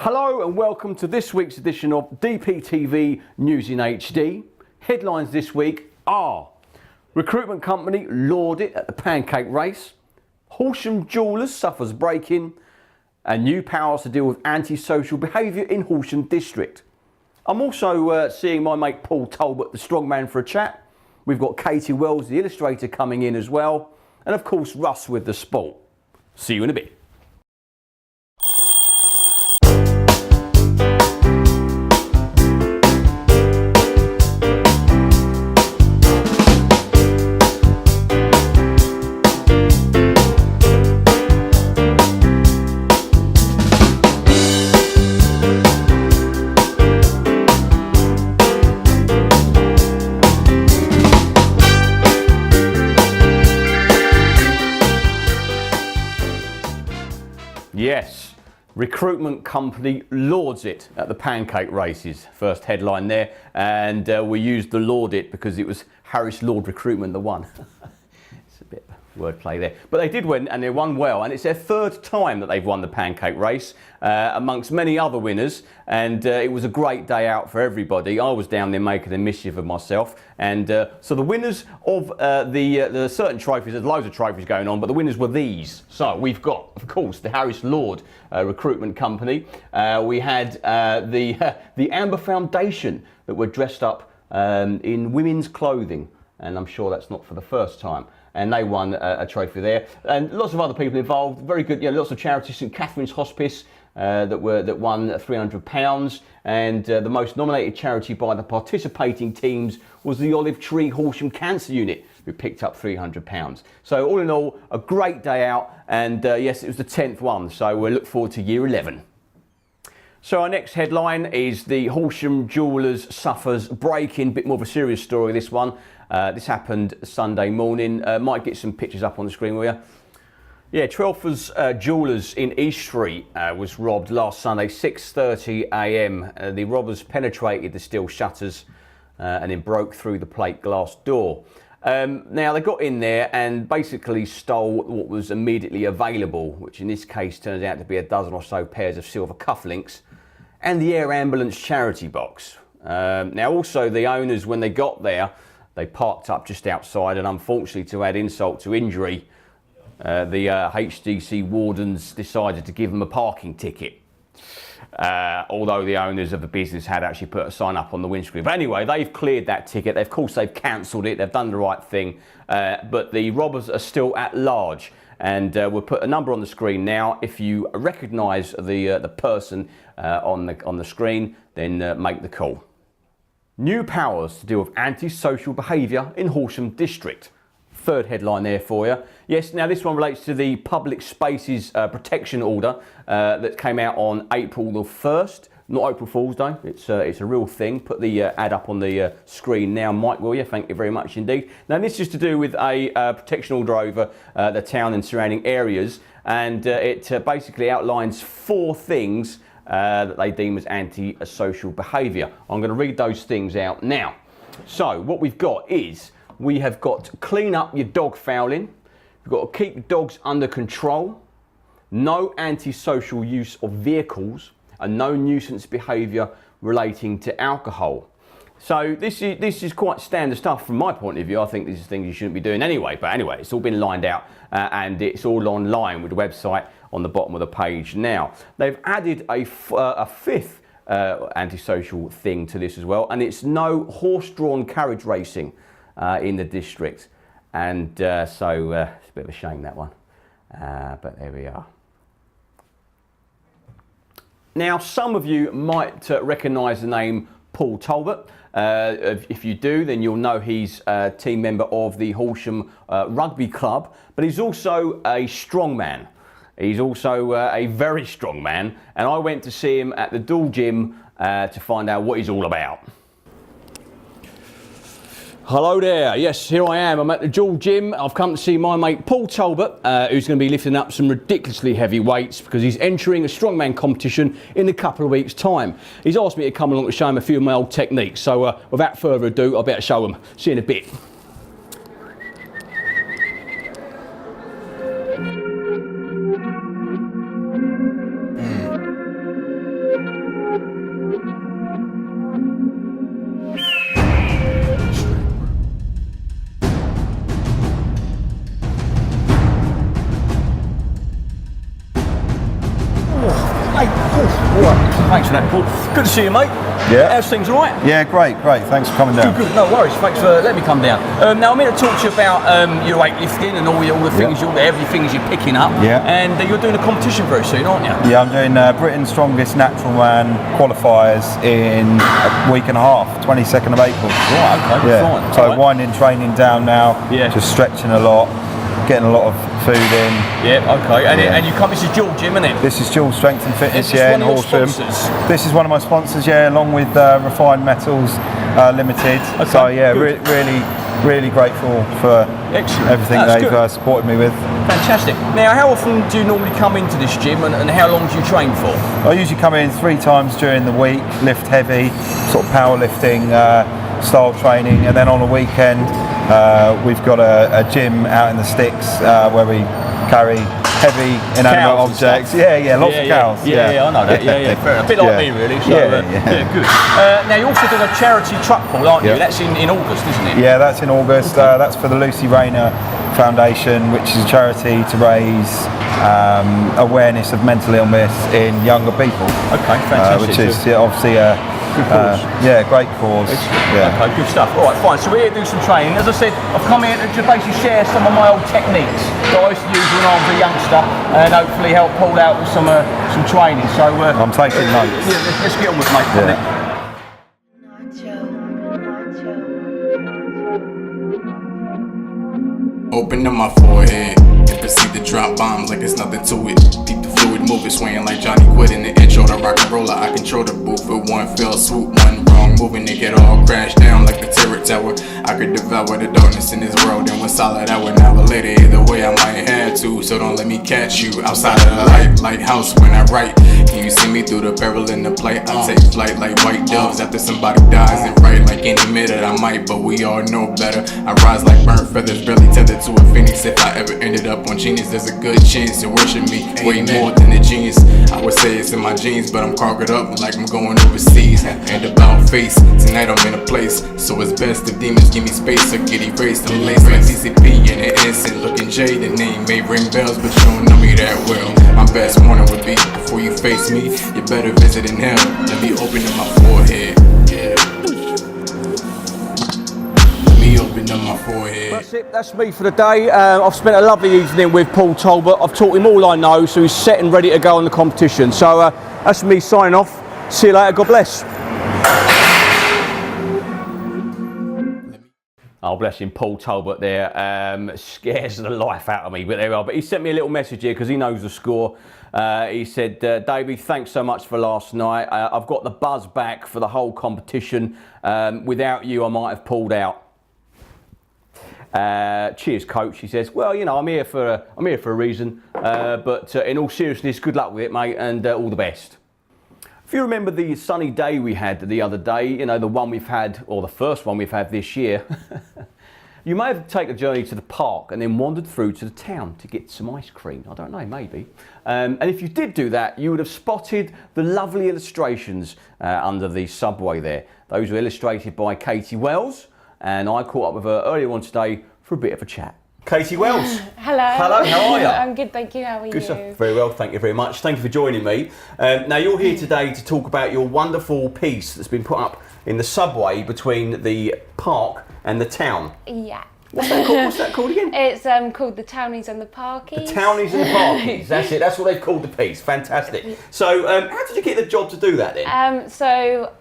Hello and welcome to this week's edition of DPTV News in HD. Headlines this week are: recruitment company lauded at the pancake race, Horsham Jewellers suffers break-in, and new powers to deal with antisocial behaviour in Horsham District. I'm also seeing my mate Paul Talbot, the strongman, for a chat. We've got Katie Wells, the illustrator, coming in as well, and of course Russ with the sport. See you in a bit. Yes, recruitment company lauds it at the pancake races. First headline there, and we used the laud it because it was Harris Lord Recruitment that won. It's a bit of wordplay there, but they did win and they won well, and it's their third time that they've won the pancake race amongst many other winners, and it was a great day out for everybody. I was down there making a mischief of myself, and so the winners of the certain trophies, there's loads of trophies going on, but the winners were these. So we've got, of course, the Harris Lord Recruitment Company. We had the Amber Foundation that were dressed up in women's clothing, and I'm sure that's not for the first time. And they won a trophy there, and lots of other people involved. Very good, lots of charities. St Catherine's Hospice that won £300, and the most nominated charity by the participating teams was the Olive Tree Horsham Cancer Unit, who picked up £300. So all in all, a great day out, and yes, it was the 10th one. So we'll look forward to year 11. So our next headline is the Horsham Jewellers suffers break-in. Bit more of a serious story, this one. This happened Sunday morning. Might get some pictures up on the screen, will you? Yeah, Trelfers Jewellers in East Street was robbed last Sunday, 6:30 a.m. The robbers penetrated the steel shutters and then broke through the plate glass door. Now they got in there and basically stole what was immediately available, which in this case turns out to be a dozen or so pairs of silver cufflinks and the air ambulance charity box. Now also the owners, when they got there, they parked up just outside, and unfortunately, to add insult to injury, the HDC wardens decided to give them a parking ticket. Although the owners of the business had actually put a sign up on the windscreen. But anyway, they've cleared that ticket. Of course, they've cancelled it. They've done the right thing. But the robbers are still at large. And we'll put a number on the screen now. If you recognise the person on the screen, then make the call. New powers to deal with antisocial behaviour in Horsham District. Third headline there for you. Yes, now this one relates to the Public Spaces Protection Order that came out on April the 1st. Not April Fool's Day, it's a real thing. Put the ad up on the screen now, Mike, will you? Thank you very much indeed. Now this is to do with a protection order over the town and surrounding areas, and it basically outlines 4 things that they deem as anti-social behaviour. I'm going to read those things out now. So what we've got is, we have got to clean up your dog fouling, we've got to keep dogs under control, no antisocial use of vehicles, and no nuisance behaviour relating to alcohol. So this is quite standard stuff from my point of view. I think this is things you shouldn't be doing anyway, but anyway, it's all been lined out and it's all online with the website on the bottom of the page now. They've added a 5th antisocial thing to this as well, and it's no horse-drawn carriage racing in the district. And so it's a bit of a shame, that one, but there we are. Now, some of you might recognise the name Paul Talbot. If you do, then you'll know he's a team member of the Horsham Rugby Club, but he's also a strongman. He's also a very strong man, and I went to see him at the Dual Gym to find out what he's all about. Hello there, yes, here I am. I'm at the Dual Gym. I've come to see my mate Paul Talbot, who's going to be lifting up some ridiculously heavy weights because he's entering a strongman competition in a couple of weeks' time. He's asked me to come along to show him a few of my old techniques, so without further ado, I better show him. See you in a bit. Hey, Paul. All right. Thanks for that, Paul. Good to see you, mate. Yeah. How's things, all right? Yeah, great. Thanks for coming down. Good. No worries. Thanks for letting me come down. Now I'm here to talk to you about your weightlifting and all the things, everything you're picking up. Yeah. And you're doing a competition very soon, aren't you? Yeah, I'm doing Britain's Strongest Natural Man qualifiers in a week and a half, 22nd of April. Right. Okay. Yeah. Fine. So right. winding training down now. Yeah. Just stretching a lot, getting a lot of food in. Yeah. Okay. And you come. This is Dual Gym, isn't it? This is Dual Strength and Fitness. Is this one in of your Horsham. sponsors? This is one of my sponsors. Yeah, along with Refined Metals Limited. Okay, So yeah, good. really grateful for everything they've supported me with. Fantastic. Now, how often do you normally come into this gym, and how long do you train for? I usually come in 3 times during the week, lift heavy, sort of powerlifting style training, and then on a weekend we've got a gym out in the sticks where we carry heavy inanimate objects. Yeah, lots of cows. Yeah, I know that. Yeah, fair enough. A bit like me, really. So, good. Now, you're also doing a charity truck pull, aren't you? That's in August, isn't it? Yeah, that's in August. Okay. That's for the Lucy Rayner Foundation, which is a charity to raise awareness of mental illness in younger people. Okay, fantastic. Which is obviously a good cause. Great cause. Yeah. Okay, good stuff. All right, fine. So we're here to do some training. As I said, I've come here to basically share some of my old techniques that I used to use when I was a youngster, and hopefully help Paul out with some training. So I'm taking notes. Yeah, let's get on with it, mate. Yeah. Open up my forehead and proceed to drop bombs like it's nothing to it. Deep the fluid moving, swaying like Johnny Quid in the intro to rock and roller. I control the booth with one fell swoop, one wrong moving, it get all crashed down like the turret tower. I could devour the darkness in this world, and when solid I would never let it. Either way I might have to, so don't let me catch you outside of the lighthouse when I write. Can you see me through the peril in the plate? I take flight like white doves after somebody dies, and right like any minute I might, but we all know better. I rise like burnt feathers, barely tethered to a phoenix. If I ever ended up on Genius, there's a good chance to worship me way more than a genius. I would say it's in my genes, but I'm carved up like I'm going overseas. And about face, tonight I'm in a place, so it's best if demons give me space or get erased. I'm laced like DCP and an innocent looking J. The name may ring bells, but you don't know me that well. My best warning would be, before you face me, you better visit in hell. Let me open up my forehead. Yeah. Let me open up my forehead. That's it, that's me for the day. I've spent a lovely evening with Paul Talbot. I've taught him all I know, so he's set and ready to go on the competition. So that's me signing off. See you later, God bless. Oh, bless him, Paul Talbot there. Scares the life out of me, but there we are. But he sent me a little message here because he knows the score. He said, Davey, thanks so much for last night. I've got the buzz back for the whole competition. Without you, I might have pulled out. Cheers, coach. He says, well, you know, I'm here for a reason. But in all seriousness, good luck with it, mate, and all the best. If you remember the sunny day we had the other day, you know, the one we've had, or the first one we've had this year, you may have taken a journey to the park and then wandered through to the town to get some ice cream. I don't know, maybe. And if you did do that, you would have spotted the lovely illustrations under the subway there. Those were illustrated by Katie Wells, and I caught up with her earlier on today for a bit of a chat. Katie Wells. Hello. Hello, how are you? I'm good, thank you. How are you? Good stuff. Very well, thank you very much. Thank you for joining me. Now, you're here today to talk about your wonderful piece that's been put up in the subway between the park and the town. Yeah. What's that called? What's that called again? It's called The Townies and the Parkies. The Townies and the Parkies. That's it. That's what they've called the piece. Fantastic. So, how did you get the job to do that then? So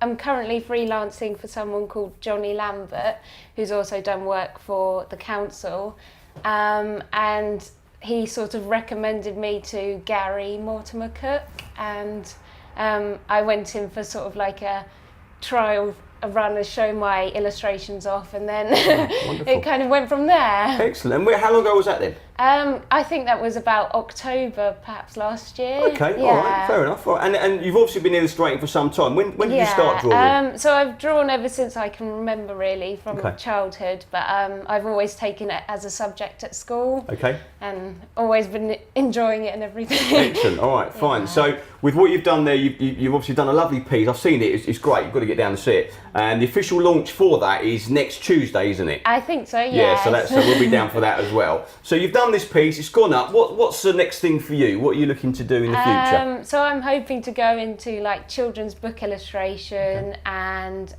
I'm currently freelancing for someone called Johnny Lambert, who's also done work for the council, and he sort of recommended me to Gary Mortimer Cook, and I went in for sort of like a trial run to show my illustrations off, and then it kind of went from there. Excellent. And how long ago was that then? I think that was about October, perhaps last year. Okay, all right, fair enough. All right. And you've obviously been illustrating for some time. When did you start drawing? So I've drawn ever since I can remember, really, from childhood. But I've always taken it as a subject at school. Okay. And always been enjoying it and everything. Excellent. All right, fine. So with what you've done there, you've obviously done a lovely piece. I've seen it. It's great. You've got to get down and see it. And the official launch for that is next Tuesday, isn't it? I think so. Yeah. So we'll be down for that as well. So you've done done this piece, it's gone up. What's the next thing for you? What are you looking to do in the future? So I'm hoping to go into like children's book illustration and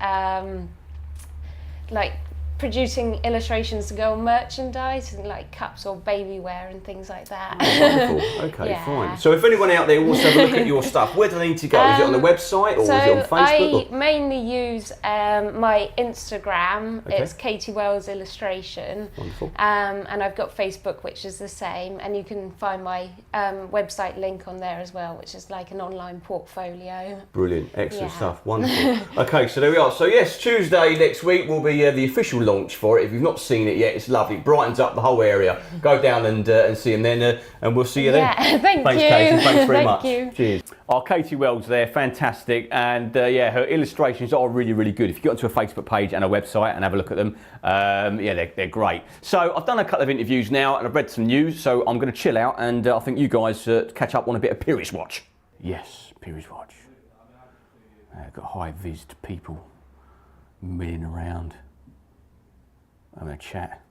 like producing illustrations to go on merchandise and like cups or baby wear and things like that. Wonderful. Okay, Yeah. fine. So if anyone out there wants to have a look at your stuff, where do they need to go? Is it on the website or is it on Facebook? I mainly use my Instagram. Okay. It's Katie Wells Illustration. Wonderful. And I've got Facebook, which is the same, and you can find my website link on there as well, which is like an online portfolio. Brilliant, excellent Yeah. stuff, wonderful. Okay, so there we are. So yes, Tuesday next week will be the official launch for it. If you've not seen it yet, it's lovely. It brightens up the whole area. Go down and see them then, and we'll see you then. Yeah, thanks, Katie. Thanks very much. You. Cheers. Our Katie Wells there, fantastic, and yeah, her illustrations are really, really good. If you go onto a Facebook page and a website and have a look at them, yeah, they're great. So I've done a couple of interviews now, and I've read some news. So I'm going to chill out, and I think you guys catch up on a bit of Peerage Watch. Yes, Peerage Watch. Got high-vised people milling around. Having a chat,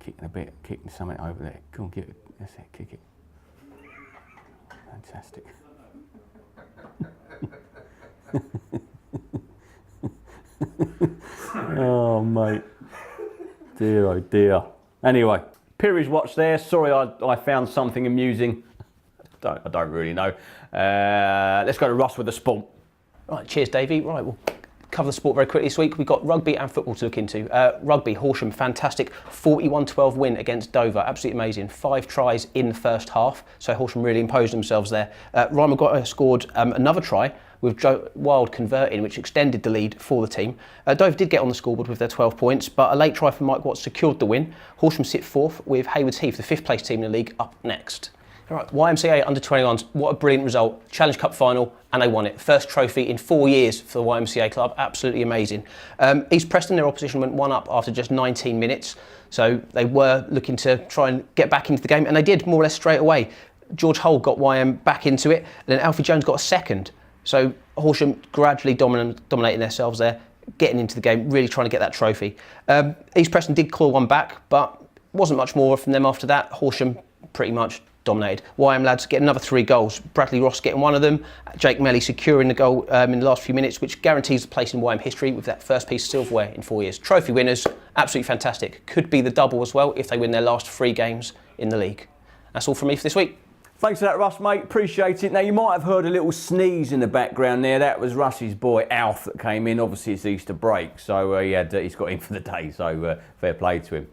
kicking something over there. Go on, get it. That's it, kick it. Fantastic. Oh, mate. Dear, oh dear. Anyway, Peerage Watch there. Sorry I found something amusing. I don't really know. Let's go to Russ with the sport. Right, cheers, Davey. Right, we'll cover the sport very quickly this week. We've got rugby and football to look into. Rugby, Horsham, fantastic 41-12 win against Dover. Absolutely amazing. 5 tries in the first half, so Horsham really imposed themselves there. Ryan Maguire scored another try with Joe Wild converting, which extended the lead for the team. Dover did get on the scoreboard with their 12 points, but a late try from Mike Watts secured the win. Horsham sit 4th with Haywards Heath, the 5th place team in the league, up next. All right, YMCA under-21s, what a brilliant result. Challenge Cup final, and they won it. First trophy in 4 years for the YMCA club, absolutely amazing. East Preston, their opposition, went 1 up after just 19 minutes, so they were looking to try and get back into the game, and they did more or less straight away. George Hull got YM back into it, and then Alfie Jones got a second. So Horsham gradually dominating themselves there, getting into the game, really trying to get that trophy. East Preston did claw one back, but wasn't much more from them after that. Horsham pretty much dominated. YM lads get another 3 goals. Bradley Ross getting one of them. Jake Melly securing the goal in the last few minutes, which guarantees a place in YM history with that first piece of silverware in 4 years. Trophy winners, absolutely fantastic. Could be the double as well if they win their last 3 games in the league. That's all from me for this week. Thanks for that, Russ, mate. Appreciate it. Now, you might have heard a little sneeze in the background there. That was Russ's boy, Alf, that came in. Obviously, it's Easter break, so he's got in for the day, so fair play to him.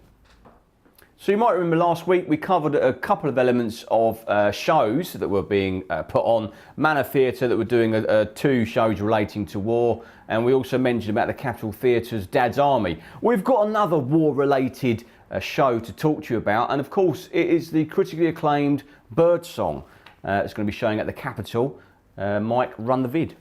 So you might remember last week we covered a couple of elements of shows that were being put on. Manor Theatre that were doing 2 shows relating to war, and we also mentioned about the Capitol Theatre's Dad's Army. We've got another war-related show to talk to you about, and of course it is the critically acclaimed Birdsong. It's going to be showing at the Capitol. Mike, run the vid.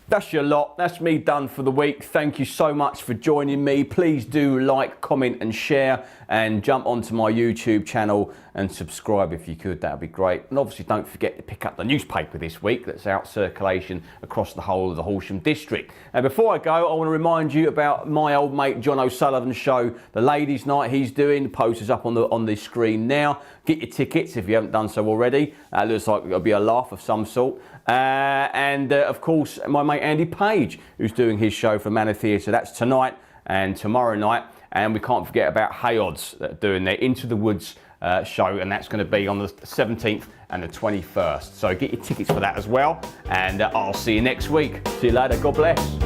That's your lot. That's me done for the week. Thank you so much for joining me. Please do like, comment and share, and jump onto my YouTube channel and subscribe if you could. That would be great. And obviously don't forget to pick up the newspaper this week that's out circulation across the whole of the Horsham district. And before I go, I want to remind you about my old mate John O'Sullivan's show, the Ladies' Night he's doing. The poster's up on the screen now. Get your tickets if you haven't done so already. Looks like it'll be a laugh of some sort. And of course, my mate Andy Page, who's doing his show for Manor Theatre. That's tonight and tomorrow night. And we can't forget about Hayodds that are doing their Into the Woods show, and that's going to be on the 17th and the 21st. So get your tickets for that as well. And I'll see you next week. See you later. God bless.